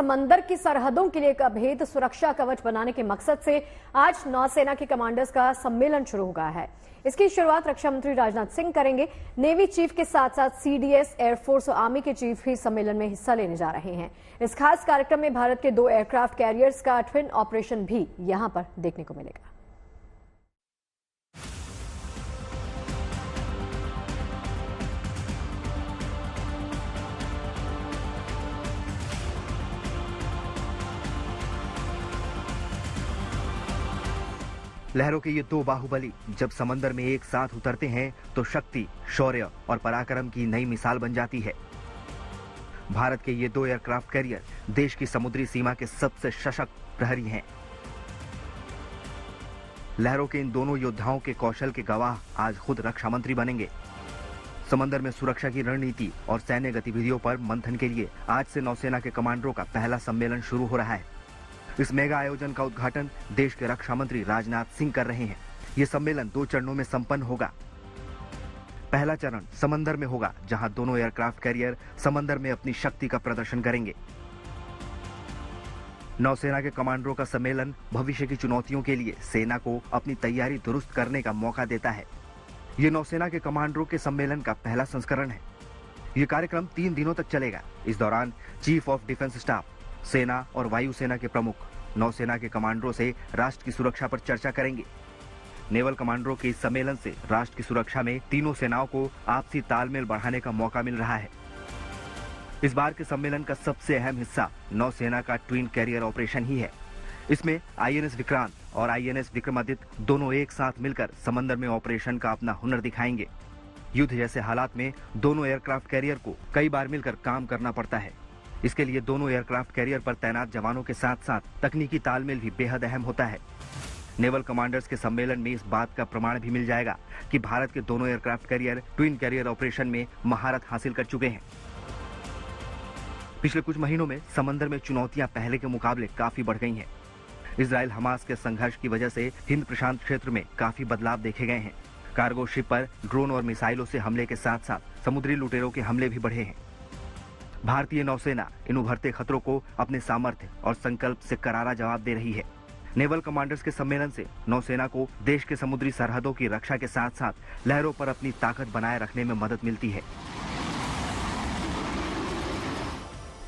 समंदर की सरहदों के लिए एक अभेद सुरक्षा कवच बनाने के मकसद से आज नौसेना के कमांडर्स का सम्मेलन शुरू हो गया है। इसकी शुरुआत रक्षा मंत्री राजनाथ सिंह करेंगे। नेवी चीफ के साथ साथ सीडीएस, एयरफोर्स और आर्मी के चीफ भी सम्मेलन में हिस्सा लेने जा रहे हैं। इस खास कार्यक्रम में भारत के 2 एयरक्राफ्ट कैरियर्स का ट्विन ऑपरेशन भी यहां पर देखने को मिलेगा। लहरों के ये 2 बाहुबली जब समंदर में एक साथ उतरते हैं तो शक्ति, शौर्य और पराक्रम की नई मिसाल बन जाती है। भारत के ये 2 एयरक्राफ्ट कैरियर देश की समुद्री सीमा के सबसे सशक्त प्रहरी हैं। लहरों के इन दोनों योद्धाओं के कौशल के गवाह आज खुद रक्षा मंत्री बनेंगे। समंदर में सुरक्षा की रणनीति और सैन्य गतिविधियों पर मंथन के लिए आज से नौसेना के कमांडरों का पहला सम्मेलन शुरू हो रहा है। इस मेगा आयोजन का उद्घाटन देश के रक्षा मंत्री राजनाथ सिंह कर रहे हैं। ये सम्मेलन 2 चरणों में संपन्न होगा। पहला चरण समंदर में होगा, जहां दोनों एयरक्राफ्ट कैरियर समंदर में अपनी शक्ति का प्रदर्शन करेंगे। नौसेना के कमांडरों का सम्मेलन भविष्य की चुनौतियों के लिए सेना को अपनी तैयारी दुरुस्त करने का मौका देता है। ये नौसेना के कमांडरों के सम्मेलन का पहला संस्करण है। ये कार्यक्रम 3 दिनों तक चलेगा। इस दौरान चीफ ऑफ डिफेंस स्टाफ, सेना और वायुसेना के प्रमुख नौसेना के कमांडरों से राष्ट्र की सुरक्षा पर चर्चा करेंगे। नेवल कमांडरों के इस सम्मेलन से राष्ट्र की सुरक्षा में तीनों सेनाओं को आपसी तालमेल बढ़ाने का मौका मिल रहा है। इस बार के सम्मेलन का सबसे अहम हिस्सा नौसेना का ट्विन कैरियर ऑपरेशन ही है। इसमें आईएनएस विक्रांत और आईएनएस विक्रमादित्य दोनों एक साथ मिलकर समंदर में ऑपरेशन का अपना हुनर दिखाएंगे। युद्ध जैसे हालात में दोनों एयरक्राफ्ट कैरियर को कई बार मिलकर काम करना पड़ता है। इसके लिए दोनों एयरक्राफ्ट कैरियर पर तैनात जवानों के साथ साथ तकनीकी तालमेल भी बेहद अहम होता है। नेवल कमांडर्स के सम्मेलन में इस बात का प्रमाण भी मिल जाएगा कि भारत के दोनों aircraft carrier twin carrier operation में महारत हासिल कर चुके हैं। पिछले कुछ महीनों में समंदर में चुनौतियां पहले के मुकाबले काफी बढ़ गई हैं। इजराइल हमास के संघर्ष की वजह से हिंद प्रशांत क्षेत्र में काफी बदलाव देखे गए हैं। कार्गो शिप पर ड्रोन और मिसाइलों से हमले के साथ साथ समुद्री लुटेरों के हमले भी बढ़े हैं। भारतीय नौसेना इन उभरते खतरों को अपने सामर्थ्य और संकल्प से करारा जवाब दे रही है। नेवल कमांडर्स के सम्मेलन से नौसेना को देश के समुद्री सरहदों की रक्षा के साथ साथ लहरों पर अपनी ताकत बनाए रखने में मदद मिलती है।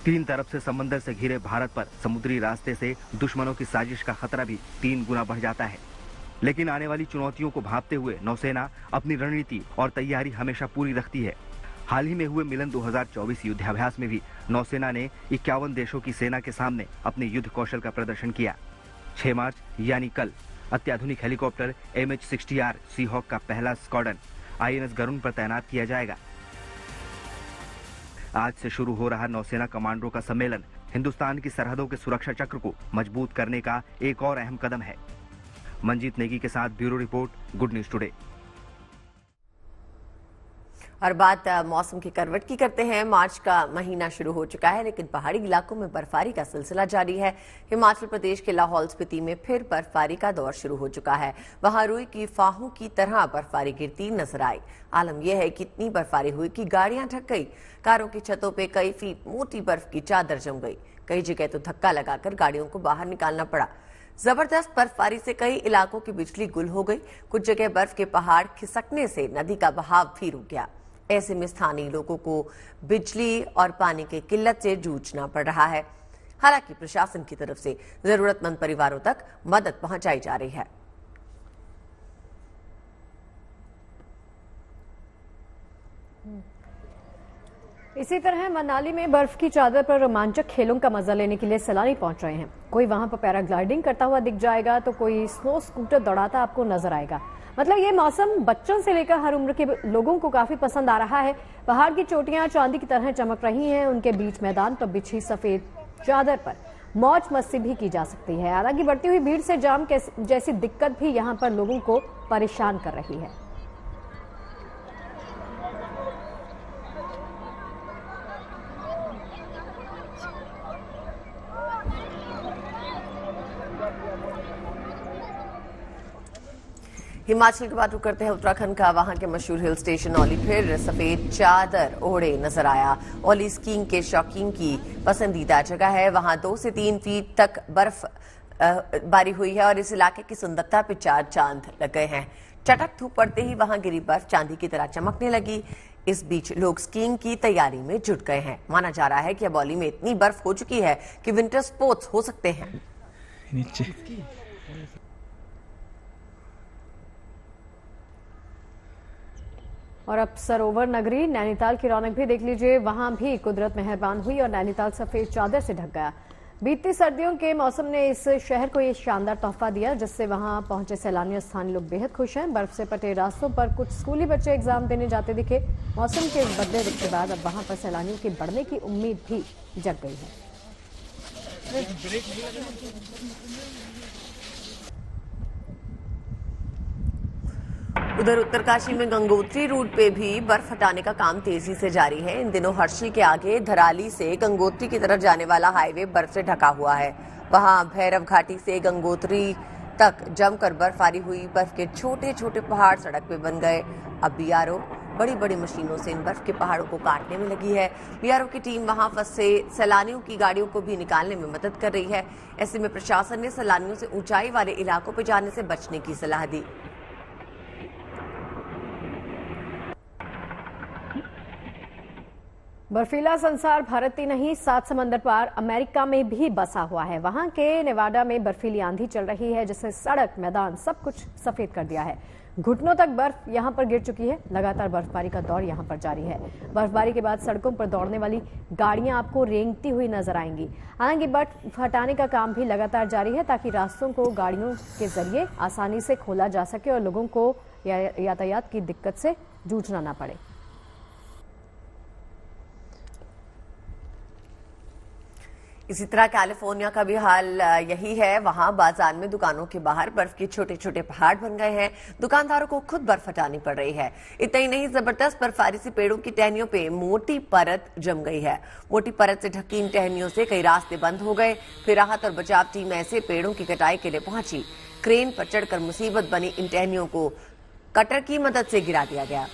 3 तरफ से समंदर से घिरे भारत पर समुद्री रास्ते से दुश्मनों की साजिश का खतरा भी 3 गुना बढ़ जाता है। लेकिन आने वाली चुनौतियों को भांपते हुए नौसेना अपनी रणनीति और तैयारी हमेशा पूरी रखती है। हाल ही में हुए मिलन 2024 युद्धाभ्यास में भी नौसेना ने 51 देशों की सेना के सामने अपने युद्ध कौशल का प्रदर्शन किया। 6 मार्च यानी कल अत्याधुनिक हेलीकॉप्टर MH-60R सीहॉक का पहला स्क्वाड्रन आईएनएस गरुण पर तैनात किया जाएगा। आज से शुरू हो रहा नौसेना कमांडरों का सम्मेलन हिंदुस्तान की सरहदों के सुरक्षा चक्र को मजबूत करने का एक और अहम कदम है। मंजीत नेगी के साथ bureau report, good news today. और बात मौसम की करवट की करते हैं। मार्च का महीना शुरू हो चुका है, लेकिन पहाड़ी इलाकों में बर्फबारी का सिलसिला जारी है। हिमाचल प्रदेश के लाहौल स्पीति में फिर बर्फबारी का दौर शुरू हो चुका है। वहां रुई की फाहों की तरह बर्फबारी गिरती नजर आई। आलम यह है कि इतनी बर्फबारी हुई कि गाड़ियां ढक गई। कारों की छतों पे कई फीट मोटी बर्फ की चादर जम गई। कई जगह तो धक्का लगाकर गाड़ियों को बाहर निकालना पड़ा। जबरदस्त बर्फबारी से कई इलाकों की बिजली गुल हो गई। कुछ जगह बर्फ के पहाड़ खिसकने से नदी का बहाव भी रुक गया। ऐसे में स्थानीय लोगों को बिजली और पानी की किल्लत से जूझना पड़ रहा है। हालांकि प्रशासन की तरफ से जरूरतमंद परिवारों तक मदद पहुंचाई जा रही है। इसी तरह मनाली में बर्फ की चादर पर रोमांचक खेलों का मजा लेने के लिए सैलानी पहुंच रहे हैं। कोई वहां पर पैराग्लाइडिंग करता हुआ दिख जाएगा तो कोई स्नो स्कूटर दौड़ाता आपको नजर आएगा। मतलब ये मौसम बच्चों से लेकर हर उम्र के लोगों को काफी पसंद आ रहा है। पहाड़ की चोटियां चांदी की तरह चमक रही हैं। उनके बीच मैदान पर बिछी सफेद चादर पर मौज मस्ती भी की जा सकती है। हालांकि बढ़ती हुई भीड़ से जाम जैसी दिक्कत भी यहाँ पर लोगों को परेशान कर रही है। हिमाचल के बाद रुक करते हैं उत्तराखंड का। वहां के मशहूर हिल स्टेशन औली फिर सफेद चादर ओढ़े नजर आया। औली स्कीइंग के शौकीन की पसंदीदा जगह है। वहां 2 से 3 फीट तक बर्फ बारी हुई है और इस इलाके की सुंदरता पे 4 चांद लग गए हैं। चटक धूप पड़ते ही वहां गिरी बर्फ चांदी की तरह चमकने लगी। इस बीच लोग स्कीइंग की तैयारी में जुट गए हैं। माना जा रहा है कि अब औली में इतनी बर्फ हो चुकी है कि विंटर स्पोर्ट्स हो सकते हैं। नीचे और अब सरोवर नगरी नैनीताल की रौनक भी देख लीजिए। वहां भी कुदरत मेहरबान हुई और नैनीताल सफेद चादर से ढक गया। बीती सर्दियों के मौसम ने इस शहर को ये शानदार तोहफा दिया, जिससे वहां पहुंचे सैलानी और स्थानीय लोग बेहद खुश हैं। बर्फ से पटे रास्तों पर कुछ स्कूली बच्चे एग्जाम देने जाते दिखे। मौसम के बदले रुख के बाद अब वहां पर सैलानियों के बढ़ने की उम्मीद भी जग गई है। उधर उत्तरकाशी में गंगोत्री रूट पे भी बर्फ हटाने का काम तेजी से जारी है। इन दिनों हर्षिल के आगे धराली से गंगोत्री की तरफ जाने वाला हाईवे बर्फ से ढका हुआ है। वहां भैरव घाटी से गंगोत्री तक जमकर बर्फबारी हुई। बर्फ के छोटे छोटे पहाड़ सड़क पे बन गए। अब बीआरओ बड़ी बड़ी मशीनों से इन बर्फ के पहाड़ों को काटने में लगी है। बीआरओ की टीम वहां फंसे सैलानियों की गाड़ियों को भी निकालने में मदद कर रही है। ऐसे में प्रशासन ने सैलानियों से ऊंचाई वाले इलाकों पर जाने से बचने की सलाह दी। बर्फीला संसार भारत ही नहीं, 7 समंदर पार अमेरिका में भी बसा हुआ है। वहां के नेवाडा में बर्फीली आंधी चल रही है, जिसने सड़क मैदान सब कुछ सफेद कर दिया है। घुटनों तक बर्फ यहां पर गिर चुकी है। लगातार बर्फबारी का दौर यहां पर जारी है। बर्फबारी के बाद सड़कों पर दौड़ने वाली गाड़ियां आपको रेंगती हुई नजर आएंगी। हालांकि बर्फ हटाने का काम भी लगातार जारी है, ताकि रास्तों को गाड़ियों के जरिए आसानी से खोला जा सके और लोगों को यातायात की दिक्कत से जूझना ना पड़े। इसी तरह कैलिफोर्निया का भी हाल यही है। वहां बाजार में दुकानों के बाहर बर्फ के छोटे छोटे पहाड़ बन गए हैं। दुकानदारों को खुद बर्फ हटानी पड़ रही है। इतना ही नहीं, जबरदस्त बर्फबारी से पेड़ों की टहनियों पे मोटी परत जम गई है। मोटी परत से ढकी इन टहनियों से कई रास्ते बंद हो गए। फिर राहत और बचाव टीम ऐसे पेड़ों की कटाई के लिए पहुंची। क्रेन पर चढ़कर मुसीबत बनी इन टहनियों को कटर की मदद से गिरा दिया गया।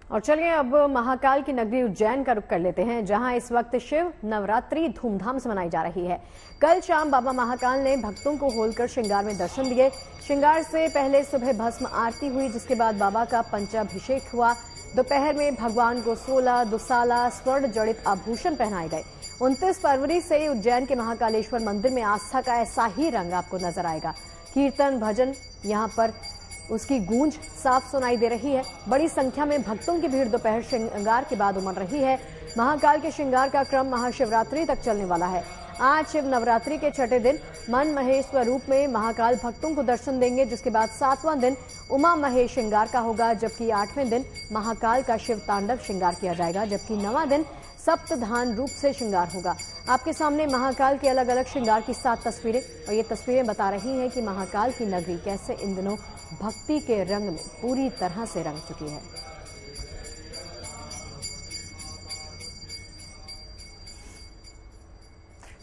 और चलिए अब महाकाल की नगरी उज्जैन का रुख कर लेते हैं, जहां इस वक्त शिव नवरात्रि धूमधाम से मनाई जा रही है। कल शाम बाबा महाकाल ने भक्तों को होलकर श्रृंगार में दर्शन दिए। श्रृंगार से पहले सुबह भस्म आरती हुई, जिसके बाद बाबा का पंचाभिषेक हुआ। दोपहर में भगवान को 16 दुसाला स्वर्ण जड़ित आभूषण पहनाए गए। 29 फरवरी से उज्जैन के महाकालेश्वर मंदिर में आस्था का ऐसा ही रंग आपको नजर आएगा। कीर्तन भजन यहाँ पर उसकी गूंज साफ सुनाई दे रही है। बड़ी संख्या में भक्तों की भीड़ दोपहर श्रृंगार के बाद उमड़ रही है। महाकाल के श्रृंगार का क्रम महाशिवरात्रि तक चलने वाला है। आज शिव नवरात्रि के छठे दिन मन महेश स्वरूप में महाकाल भक्तों को दर्शन देंगे, जिसके बाद 7वां दिन उमा महेश श्रृंगार का होगा, जबकि 8वें दिन महाकाल का शिव तांडव श्रृंगार किया जाएगा, जबकि 9वां दिन सप्तधान रूप से श्रृंगार होगा। आपके सामने महाकाल के अलग अलग श्रृंगार की 7 तस्वीरें, और ये तस्वीरें बता रही हैं कि महाकाल की नगरी कैसे इन दिनों भक्ति के रंग में पूरी तरह से रंग चुकी है।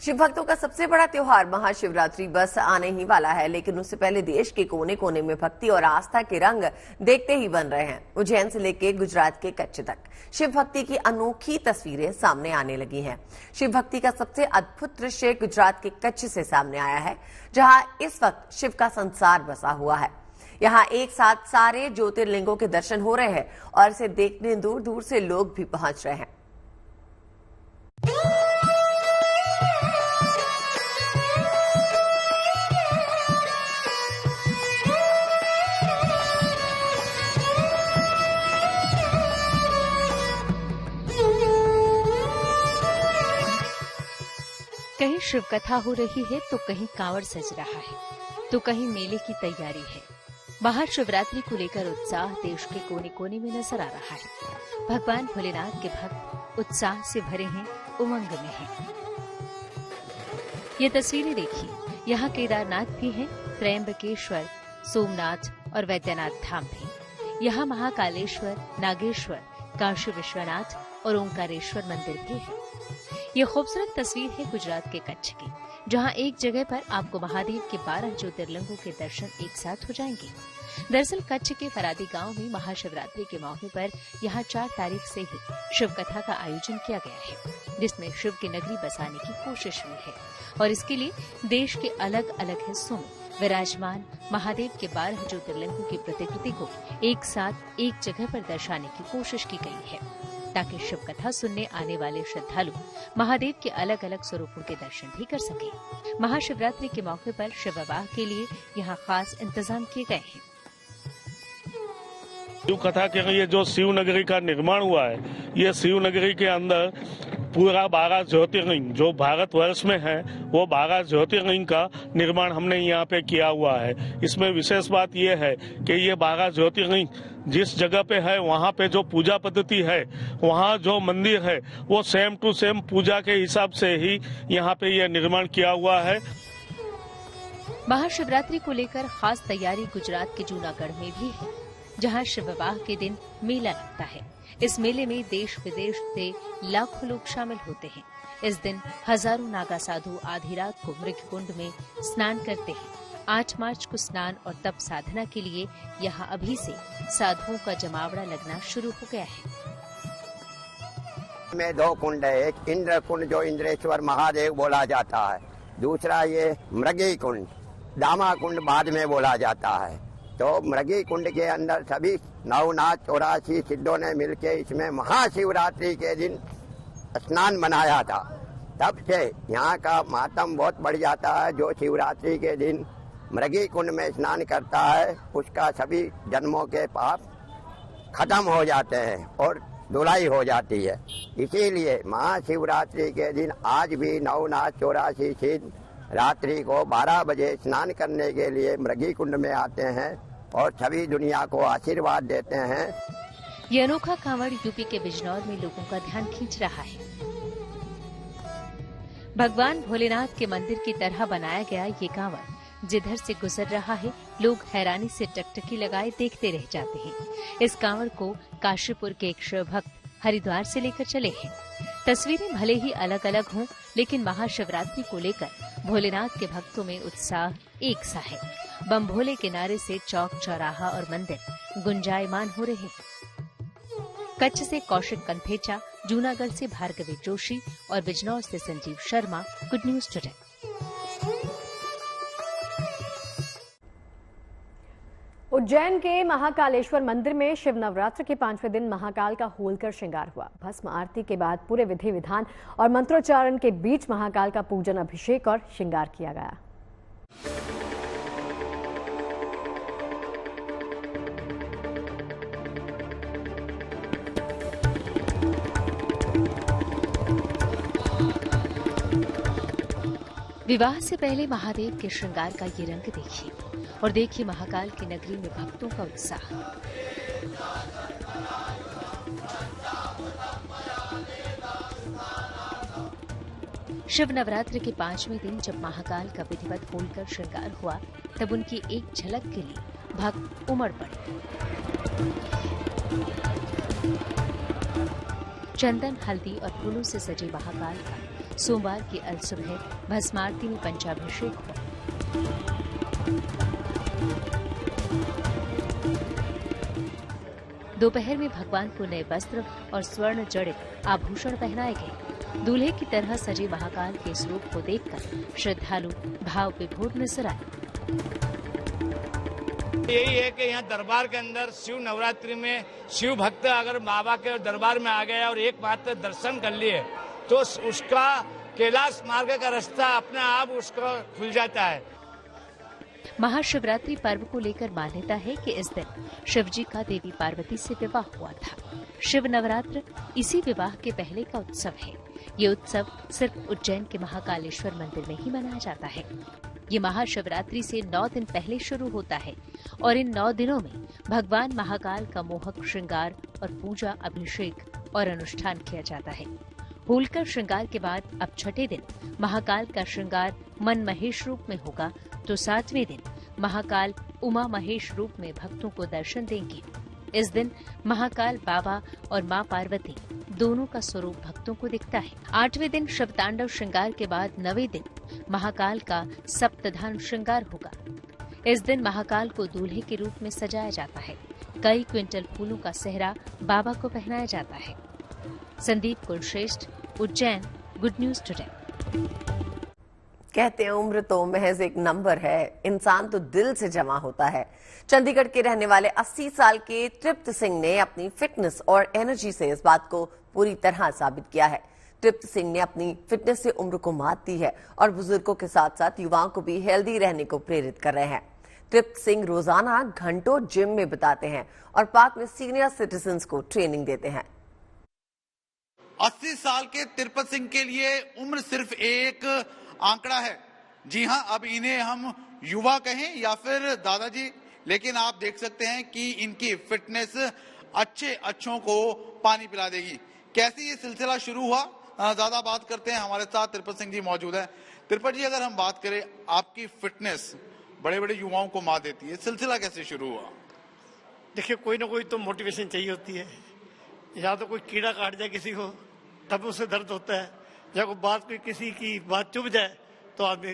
शिव भक्तों का सबसे बड़ा त्योहार महाशिवरात्रि बस आने ही वाला है, लेकिन उससे पहले देश के कोने कोने में भक्ति और आस्था के रंग देखते ही बन रहे हैं। उज्जैन से लेकर गुजरात के कच्छ तक शिव भक्ति की अनोखी तस्वीरें सामने आने लगी हैं। शिव भक्ति का सबसे अद्भुत दृश्य गुजरात के कच्छ से सामने आया है, जहां इस वक्त शिव का संसार बसा हुआ है। यहाँ एक साथ सारे ज्योतिर्लिंगों के दर्शन हो रहे हैं और इसे देखने दूर दूर से लोग भी पहुंच रहे हैं। कहीं शिव कथा हो रही है तो कहीं कांवड़ सज रहा है तो कहीं मेले की तैयारी है। महाशिवरात्रि को लेकर उत्साह देश के कोने कोने में नजर आ रहा है। भगवान भोलेनाथ के भक्त उत्साह से भरे हैं, उमंग में हैं। ये तस्वीरें देखिए, यहाँ केदारनाथ भी हैं, त्रयंबकेश्वर, सोमनाथ और वैद्यनाथ धाम भी। यहाँ महाकालेश्वर, नागेश्वर, काशी विश्वनाथ और ओंकारेश्वर मंदिर भी है। ये खूबसूरत तस्वीर है गुजरात के कच्छ की, जहां एक जगह पर आपको महादेव के 12 ज्योतिर्लिंगों के दर्शन एक साथ हो जाएंगे। दरअसल कच्छ के फरादी गांव में महाशिवरात्रि के मौके पर यहां 4 तारीख से ही शिव कथा का आयोजन किया गया है, जिसमें शिव की नगरी बसाने की कोशिश हुई है और इसके लिए देश के अलग अलग हिस्सों में विराजमान महादेव के 12 ज्योतिर्लिंगों की प्रतिकृति को एक साथ एक जगह पर दर्शाने की कोशिश की गई है, ताकि शिव कथा सुनने आने वाले श्रद्धालु महादेव के अलग अलग स्वरूपों के दर्शन भी कर सके। महाशिवरात्रि के मौके पर शिव विवाह के लिए यहाँ खास इंतजाम किए गए हैं। शिव कथा के लिए जो शिव नगरी का निर्माण हुआ है, ये शिव नगरी के अंदर पूरा 12 ज्योतिर्लिंग जो भारतवर्ष में है, वो 12 ज्योतिर्लिंग का निर्माण हमने यहाँ पे किया हुआ है। इसमें विशेष बात ये है कि ये 12 ज्योतिर्लिंग जिस जगह पे है, वहाँ पे जो पूजा पद्धति है, वहाँ जो मंदिर है, वो सेम टू सेम पूजा के हिसाब से ही यहाँ पे ये निर्माण किया हुआ है। महाशिवरात्रि को लेकर खास तैयारी गुजरात के जूनागढ़ में भी है, जहाँ शिव विवाह के दिन मेला लगता है। इस मेले में देश विदेश से लाखों लोग शामिल होते हैं। इस दिन हजारों नागा साधु आधी रात को मृगकुंड में स्नान करते हैं। 8 मार्च को स्नान और तप साधना के लिए यहाँ अभी से साधुओं का जमावड़ा लगना शुरू हो गया है। में 2 कुंड है, एक इंद्र कुंड जो इंद्रेश्वर महादेव बोला जाता है, दूसरा ये मृगी कुंड, दामा कुंड बाद में बोला जाता है। तो मृगी कुंड के अंदर सभी 984 सिद्धों ने मिलके इसमें महाशिवरात्रि के दिन स्नान बनाया था। तब से यहाँ का मातम बहुत बढ़ जाता है। जो शिवरात्रि के दिन मृगी कुंड में स्नान करता है, उसका सभी जन्मों के पाप खत्म हो जाते हैं और धुलाई हो जाती है। इसीलिए महाशिवरात्रि के दिन आज भी 984 सिद्ध रात्रि को 12 बजे स्नान करने के लिए मृगी कुंड में आते हैं और सभी दुनिया को आशीर्वाद देते हैं। ये अनोखा कांवड़ यूपी के बिजनौर में लोगों का ध्यान खींच रहा है। भगवान भोलेनाथ के मंदिर की तरह बनाया गया ये कांवड़ जिधर से गुजर रहा है, लोग हैरानी से टकटकी लगाए देखते रह जाते हैं। इस कांवड़ को काशीपुर के एक शिव भक्त हरिद्वार से लेकर चले हैं। तस्वीरें भले ही अलग अलग हों, लेकिन महाशिवरात्रि को लेकर भोलेनाथ के भक्तों में उत्साह एक सा है। बम भोले के नारे से चौक चौराहा और मंदिर गुंजायमान हो रहे हैं। कच्छ से कौशिक कंथेचा, जूनागढ़ से भार्गवी जोशी और बिजनौर से Sanjeev Sharma, good news today. Ujjain के महाकालेश्वर मंदिर में शिव नवरात्र के 5वें दिन महाकाल का होलकर श्रृंगार हुआ। भस्म आरती के बाद पूरे विधि विधान और मंत्रोच्चारण के बीच महाकाल का पूजन, अभिषेक और श्रृंगार किया गया। विवाह से पहले महादेव के श्रृंगार का ये रंग देखिए और देखिए महाकाल की नगरी में भक्तों का उत्साह। शिव नवरात्र के 5वें दिन जब महाकाल का विधिवत होलकर श्रृंगार हुआ, तब उनकी एक झलक के लिए भक्त उमड़ पड़े। चंदन, हल्दी और फूलों से सजे महाकाल का सोमवार की अलसुबह भस्मारती में पंचाभिषेक हुआ। दोपहर में भगवान को नए वस्त्र और स्वर्ण जड़ित आभूषण पहनाए गए। दूल्हे की तरह सजे महाकाल के स्वरूप को देखकर श्रद्धालु भाव विभोर नजर आए। यही है कि यहाँ दरबार के अंदर शिव नवरात्रि में शिव भक्त अगर बाबा के दरबार में आ गया और एक मात्र दर्शन कर लिए तो उसका कैलाश मार्ग का रास्ता अपने आप उसको खुल जाता है। महाशिवरात्रि पर्व को लेकर मान्यता है कि इस दिन शिव जी का देवी पार्वती से विवाह हुआ था। शिव नवरात्र इसी विवाह के पहले का उत्सव है। ये उत्सव सिर्फ उज्जैन के महाकालेश्वर मंदिर में ही मनाया जाता है। ये महाशिवरात्रि से 9 दिन पहले शुरू होता है और इन 9 दिनों में भगवान महाकाल का मोहक श्रृंगार और पूजा, अभिषेक और अनुष्ठान किया जाता है। होलकर श्रृंगार के बाद अब छठे दिन महाकाल का श्रृंगार मन महेश रूप में होगा, तो 7वें दिन महाकाल उमा महेश रूप में भक्तों को दर्शन देंगे। इस दिन महाकाल बाबा और मां पार्वती दोनों का स्वरूप भक्तों को दिखता है। 8वें दिन शिवतांडव श्रृंगार के बाद 9वें दिन महाकाल का सप्तधान श्रृंगार होगा। इस दिन महाकाल को दूल्हे के रूप में सजाया जाता है। कई क्विंटल फूलों का सेहरा बाबा को पहनाया जाता है। Sandeep Kulshreshtha, Ujjain, good news today. कहते हैं उम्र तो महज एक नंबर है, इंसान तो दिल से जमा होता है। चंडीगढ़ के रहने वाले 80 साल के तृप्त सिंह ने अपनी फिटनेस और एनर्जी से इस बात को पूरी तरह साबित किया है। तृप्त सिंह ने अपनी फिटनेस से उम्र को मात दी है और बुजुर्गों के साथ साथ युवाओं को भी हेल्दी रहने को प्रेरित कर रहे हैं। तृप्त सिंह रोजाना घंटों जिम में बिताते हैं और पार्क में सीनियर सिटीजन्स को ट्रेनिंग देते हैं। 80 साल के तिरपत सिंह के लिए उम्र सिर्फ एक आंकड़ा है। जी हां, अब इन्हें हम युवा कहें या फिर दादाजी, लेकिन आप देख सकते हैं कि इनकी फिटनेस अच्छों को पानी पिला देगी। कैसे ये सिलसिला शुरू हुआ, ज्यादा बात करते हैं। हमारे साथ तिरपत सिंह जी मौजूद है। तिरपत जी, अगर हम बात करें, आपकी फिटनेस बड़े बड़े युवाओं को मात देती है, सिलसिला कैसे शुरू हुआ? देखिए, कोई ना कोई तो मोटिवेशन चाहिए होती है। या तो कोई कीड़ा काट जाए किसी को तब उससे दर्द होता है, या कोई किसी की बात चुभ जाए तो आदमी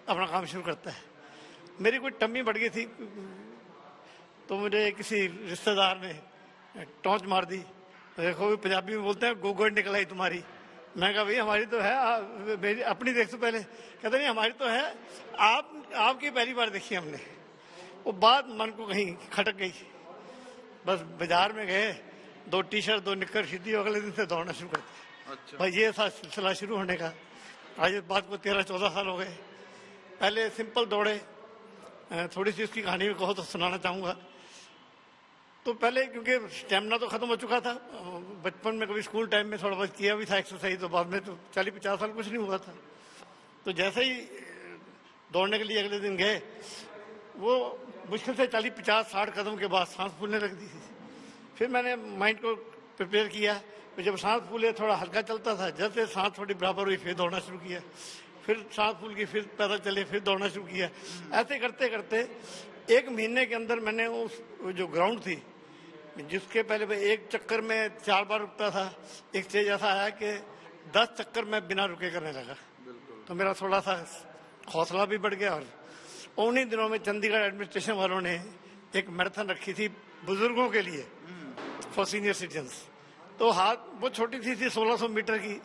अपना काम शुरू करता है। मेरी कोई टम्मी बढ़ गई थी तो मुझे किसी रिश्तेदार ने टॉर्च मार दी। देखो, पंजाबी में बोलते हैं गोगड़ निकल आई तुम्हारी। मैं कहा भाई हमारी तो है, मेरी अपनी देख तो पहले। कहते नहीं हमारी तो है, आपकी पहली बार देखी हमने। वो बात मन को कहीं खटक गई। बस बाजार में गए, 2 टी-शर्ट 2 निक्कर खरीदी, अगले दिन से दौड़ना शुरू कर दिया। अच्छा। भाई ये था सिलसिला शुरू होने का। आज इस बात को 13-14 साल हो गए। पहले सिंपल दौड़े, थोड़ी सी उसकी कहानी में कहो तो सुनाना चाहूँगा। तो पहले क्योंकि स्टेमिना तो खत्म हो चुका था, बचपन में कभी स्कूल टाइम में थोड़ा बहुत किया भी था एक्सरसाइज, तो बाद में तो 40-50 साल कुछ नहीं हुआ था। तो जैसे ही दौड़ने के लिए अगले दिन गए, वो मुश्किल से 40-50-60 कदम के बाद सांस फूलने लग दी थी। फिर मैंने माइंड को प्रिपेयर किया। तो जब सांस फूले, थोड़ा हल्का चलता था, जैसे सांस थोड़ी बराबर हुई फिर दौड़ना शुरू किया। फिर सांस फूल गई, फिर पैदल चले, फिर दौड़ना शुरू किया। ऐसे करते करते 1 महीने के अंदर मैंने उस जो ग्राउंड थी, जिसके पहले मैं 1 चक्कर में 4 बार रुकता था, एक स्टेज ऐसा आया कि 10 चक्कर में बिना रुके करने लगा। तो मेरा थोड़ा सा हौसला भी बढ़ गया। और उन्हीं दिनों में चंडीगढ़ एडमिनिस्ट्रेशन वालों ने एक मैराथन रखी थी बुजुर्गों के लिए, फॉर सीनियर सिटीजन्स। तो हाथ वो छोटी थी 1600 मीटर की।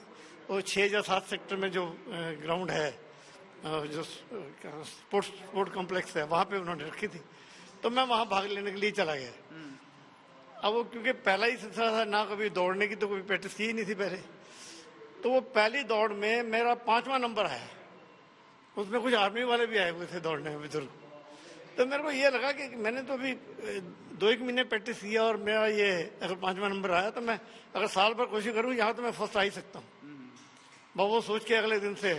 वो 6 या 7 सेक्टर में जो ग्राउंड है, जो स्पोर्ट कॉम्प्लेक्स है, वहाँ पे उन्होंने रखी थी। तो मैं वहाँ भाग लेने के लिए चला गया। अब वो क्योंकि पहला ही सिलसिला था, ना कभी दौड़ने की तो कोई प्रैक्टिस की ही नहीं थी पहले। तो वो पहली दौड़ में मेरा 5वां नंबर आया। उसमें कुछ आर्मी वाले भी आए हुए थे दौड़ने में, बुजुर्ग। तो मेरे को ये लगा कि मैंने तो अभी 2-1 महीने प्रैक्टिस किया और मेरा ये अगर 5वां नंबर आया तो मैं अगर साल भर कोशिश करूँ यहाँ तो मैं फर्स्ट आ ही सकता हूँ। वो सोच के अगले दिन से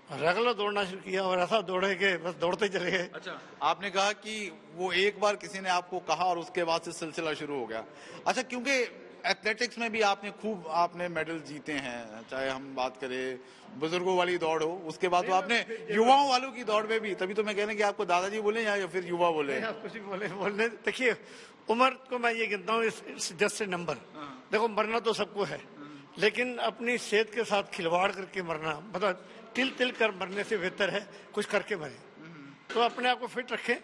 रेगुलर दौड़ना शुरू किया और ऐसा दौड़े के बस दौड़ते चले गए। अच्छा, आपने कहा कि वो एक बार किसी ने आपको कहा और उसके बाद से सिलसिला शुरू हो गया। अच्छा, क्योंकि एथलेटिक्स में भी आपने मेडल जीते हैं, चाहे हम बात करें बुजुर्गों वाली दौड़ हो, उसके बाद तो आपने युवाओं वालों की दौड़ में भी। तभी तो मैं कहने कि आपको दादाजी बोले या फिर युवा बोले? कुछ भी बोलने। देखिए, उम्र को मैं ये गिनता हूँ जस्ट नंबर। देखो, मरना तो सबको है, लेकिन अपनी सेहत के साथ खिलवाड़ करके मरना, मतलब तिल कर मरने से बेहतर है कुछ करके मरे। तो अपने आप को फिट रखें।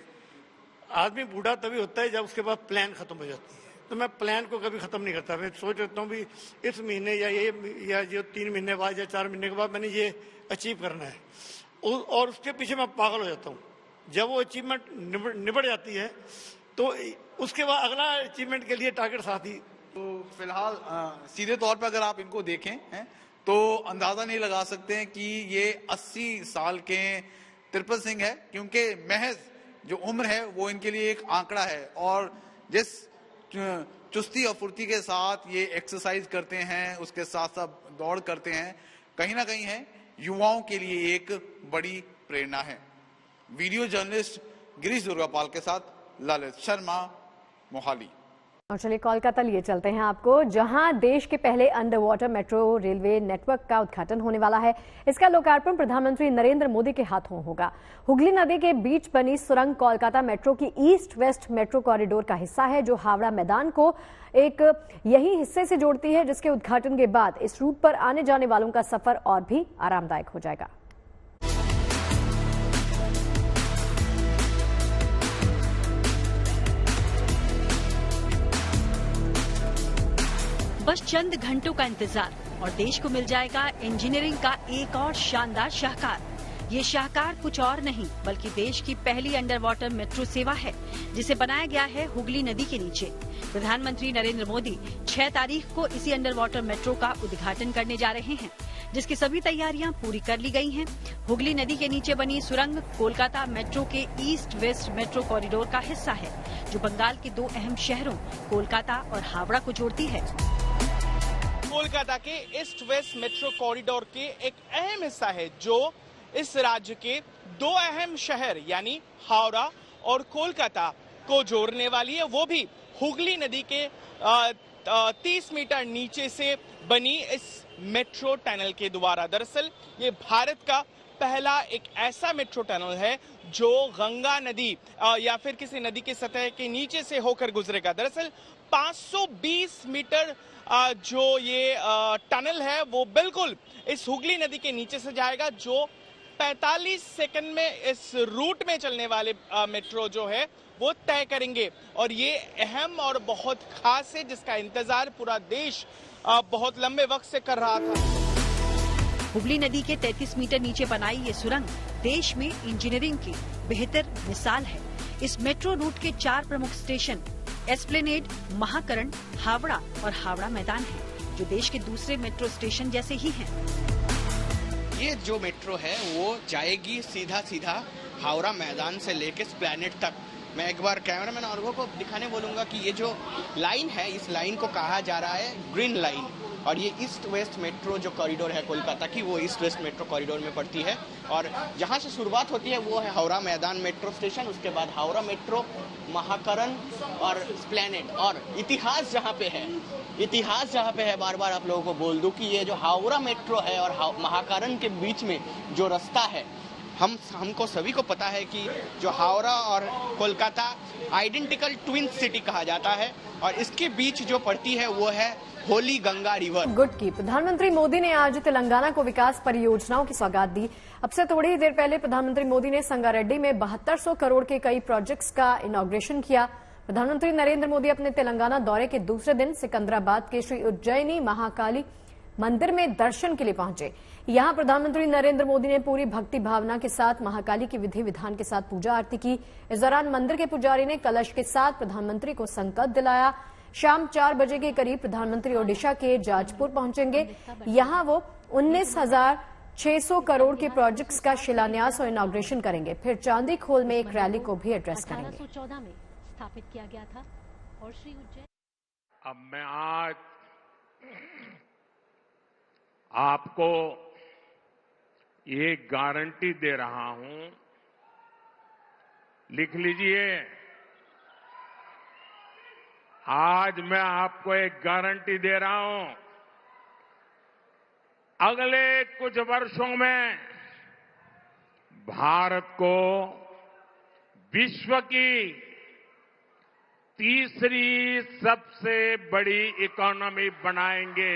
आदमी बूढ़ा तभी होता है जब उसके बाद प्लान खत्म हो जाती है। तो मैं प्लान को कभी खत्म नहीं करता। मैं सोच रखता हूँ भी इस महीने या जो 3 महीने बाद या 4 महीने के बाद मैंने ये अचीव करना है, और उसके पीछे मैं पागल हो जाता हूँ। जब वो अचीवमेंट निबट जाती है तो उसके बाद अगला अचीवमेंट के लिए टारगेट साथ ही। तो फिलहाल सीधे तौर पर अगर आप इनको देखें तो अंदाजा नहीं लगा सकते हैं कि ये 80 साल के तिरपत सिंह है, क्योंकि महज जो उम्र है वो इनके लिए एक आंकड़ा है। और जिस चुस्ती और फुर्ती के साथ ये एक्सरसाइज करते हैं, उसके साथ साथ दौड़ करते हैं, कहीं ना कहीं है युवाओं के लिए एक बड़ी प्रेरणा है। वीडियो जर्नलिस्ट गिरीश दुर्गापाल के साथ ललित शर्मा, मोहाली। और चलिए कोलकाता लिए चलते हैं आपको, जहां देश के पहले under water metro railway network का उद्घाटन होने वाला है। इसका लोकार्पण प्रधानमंत्री नरेंद्र मोदी के हाथों होगा। हुगली नदी के बीच बनी सुरंग कोलकाता मेट्रो की ईस्ट वेस्ट मेट्रो कॉरिडोर का हिस्सा है, जो हावड़ा मैदान को एक यही हिस्से से जोड़ती है, जिसके उद्घाटन के बाद इस रूट पर आने जाने वालों का सफर और भी आरामदायक हो जाएगा। बस चंद घंटों का इंतजार और देश को मिल जाएगा इंजीनियरिंग का एक और शानदार शाहकार। ये शाहकार कुछ और नहीं बल्कि देश की पहली अंडर वाटर मेट्रो सेवा है, जिसे बनाया गया है हुगली नदी के नीचे। प्रधानमंत्री नरेंद्र मोदी 6 तारीख को इसी अंडर वाटर मेट्रो का उद्घाटन करने जा रहे हैं, जिसकी सभी तैयारियां पूरी कर ली गई हैं। हुगली नदी के नीचे बनी सुरंग कोलकाता मेट्रो के ईस्ट वेस्ट मेट्रो कॉरिडोर का हिस्सा है, जो बंगाल के 2 अहम शहरों कोलकाता और हावड़ा को जोड़ती है। कोलकाता के ईस्ट वेस्ट मेट्रो कॉरिडोर के एक अहम हिस्सा है, जो इस राज्य के 2 अहम शहर यानी हावड़ा और कोलकाता को जोड़ने वाली है, वो भी हुगली नदी के 30 मीटर नीचे से बनी इस मेट्रो टनल के द्वारा। दरअसल ये भारत का पहला एक ऐसा मेट्रो टनल है जो गंगा नदी या फिर किसी नदी की सतह के नीचे से होकर गुजरेगा। दरअसल 520 मीटर जो ये टनल है वो बिल्कुल इस हुगली नदी के नीचे से जाएगा, जो 45 सेकंड में इस रूट में चलने वाले मेट्रो जो है वो तय करेंगे। और ये अहम और बहुत खास है, जिसका इंतजार पूरा देश बहुत लंबे वक्त से कर रहा था। हुगली नदी के 33 मीटर नीचे बनाई ये सुरंग देश में इंजीनियरिंग की बेहतर मिसाल है। इस मेट्रो रूट के 4 प्रमुख स्टेशन एस्प्लेनेड, महाकरण, हावड़ा और हावड़ा मैदान है, जो देश के दूसरे मेट्रो स्टेशन जैसे ही हैं। ये जो मेट्रो है वो जाएगी सीधा हावड़ा मैदान से लेके एस्प्लेनेड तक। मैं एक बार कैमरामैन और को दिखाने बोलूंगा कि ये जो लाइन है, इस लाइन को कहा जा रहा है ग्रीन लाइन, और ये ईस्ट वेस्ट मेट्रो जो कॉरिडोर है कोलकाता की, वो ईस्ट वेस्ट मेट्रो कॉरिडोर में पड़ती है। और जहाँ से शुरुआत होती है वो है हावड़ा मैदान मेट्रो स्टेशन, उसके बाद हावड़ा मेट्रो, महाकरण और एस्प्लेनेड। और इतिहास जहाँ पे है, बार बार आप लोगों को बोल दूं कि ये जो हावड़ा मेट्रो है और महाकरण के बीच में जो रास्ता है, हमको सभी को पता है कि जो हावड़ा और कोलकाता आइडेंटिकल ट्विन सिटी कहा जाता है, और इसके बीच जो पड़ती है वो है होली गंगा रिवर। गुड की प्रधानमंत्री मोदी ने आज तेलंगाना को विकास परियोजनाओं की सौगात दी। अब से थोड़ी ही देर पहले प्रधानमंत्री मोदी ने संगारेड्डी में 7200 करोड़ के कई प्रोजेक्ट्स का इनॉग्रेशन किया। प्रधानमंत्री नरेंद्र मोदी अपने तेलंगाना दौरे के दूसरे दिन सिकंदराबाद के श्री उज्जैनी महाकाली मंदिर में दर्शन के लिए पहुंचे। यहां प्रधानमंत्री नरेंद्र मोदी ने पूरी भक्ति भावना के साथ महाकाली की विधि विधान के साथ पूजा आरती की। इस दौरान मंदिर के पुजारी ने कलश के साथ प्रधानमंत्री को संकल्प दिलाया। शाम 4 बजे के करीब प्रधानमंत्री ओडिशा के जाजपुर पहुंचेंगे। यहां वो 19,600 करोड़ के प्रोजेक्ट्स का शिलान्यास और इनॉग्रेशन करेंगे। फिर चांदी खोल में एक रैली को भी एड्रेस करेंगे। 1814 में स्थापित किया गया था और श्री उज्जैन। अब मैं आज आपको ये गारंटी दे रहा हूं, लिख लीजिए। आज मैं आपको एक गारंटी दे रहा हूं, अगले कुछ वर्षों में भारत को विश्व की तीसरी सबसे बड़ी इकोनॉमी बनाएंगे।